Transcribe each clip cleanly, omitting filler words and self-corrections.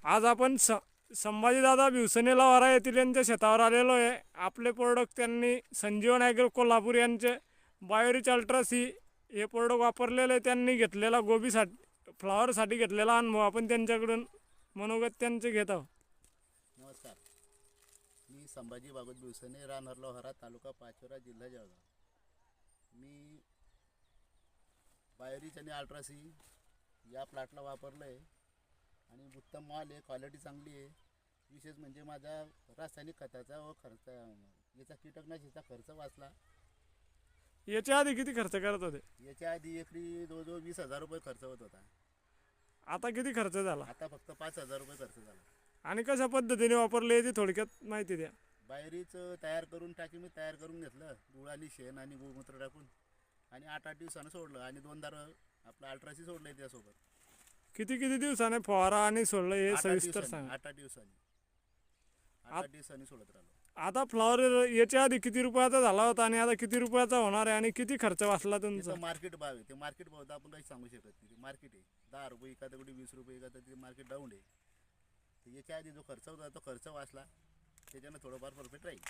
आज आपण संभाजीदादा भिवसने लवारा येथील यांच्या शेतावर आलेलो आहे. आपले प्रोडक्ट त्यांनी संजीवन ॲग्रो कोल्हापूर यांचे बायोरिच अल्ट्रा सी हे प्रोडक्ट वापरलेले आहे. त्यांनी घेतलेला गोबीसाठी फ्लॉवरसाठी घेतलेला अनुभव आपण त्यांच्याकडून मनोगत त्यांचे घेत आहोत. नमस्कार, मी संभाजी भागवत भिवसने, राहणार लोहारा, तालुका पाचोरा, जिल्हा जळगाव. मी बायोरिच आणि अल्ट्रासी या प्लॉटला वापरलं आहे आणि उत्तम माल आहे, क्वालिटी चांगली आहे. विशेष म्हणजे माझा रासायनिक खताचा व खर्च याचा कीटकनाशकाचा खर्च वाचला. याच्या आधी किती खर्च करत होते? याच्या आधी एकरी जवळजवळ 20,000 रुपये खर्च होत होता. आता किती खर्च झाला आता फक्त 5,000 रुपये खर्च झाला. आणि कशा पद्धतीने वापरले याची थोडक्यात माहिती द्या. बाहेरीच तयार करून मी तयार करून घेतलं, गुळ आणि शेण आणि गोमूत्र टाकून, आणि 8-8 दिवसानं सोडलं आणि 2 आपलं अल्ट्रासी सोडलं त्यासोबत. किती किती दिवसाने फवारा आणि सोडलं हे सविस्तर सांगा. 8-8 दिवसांनी सोडत राहिलो. आता फ्लॉवर याच्या आधी किती रुपयाचा झाला होता आणि आता किती रुपयाचा होणार आहे आणि किती खर्च वाचला तुमचा? मार्केट भाव आहे, ते मार्केट भाव तर आपण काही सांगू शकत नाही. ते मार्केट आहे 10 रुपये एखाद्या कुठे 20 रुपये एखादा, ते मार्केट डाऊन आहे. तर याच्या आधी जो खर्च होता तो खर्च वाचला, त्याच्यानं थोडंफार परफेक्ट राहील.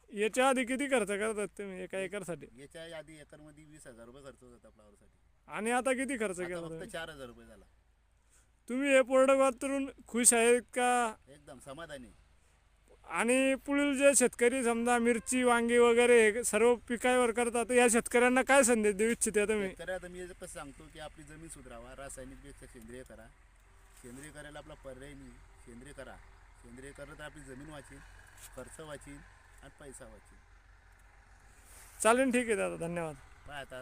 याच्या आधी किती खर्च करतात तुम्ही एका एकरसाठी? याच्या आधी एकरमध्ये 20,000 रुपये खर्च होत होता फ्लॉवरसाठी. आणि आता किती खर्च आता केला फक्त तुम्ही? 4,000 रुपये झाला. तुम्ही हे प्रोडक्ट वापरून खुश आहेत का? एकदम समाधानी. आणि पुढील जे शेतकरी समजा मिरची वांगी वगैरे हे सर्व पिकावर करतात, या शेतकऱ्यांना काय संदेश देऊ इच्छिता तुम्ही? आता मी कसं सांगतो की आपली जमीन सुधारावा, रासायनिकपेक्षा सेंद्रिय करा. सेंद्रिय करायला आपला पर्याय नाही, सेंद्रिय करा. सेंद्रिय करत आपली जमीन वाचीन, खर्च वाचीन आणि पैसा वाचीन. चालेल, ठीक आहे दादा, धन्यवाद. पाय आता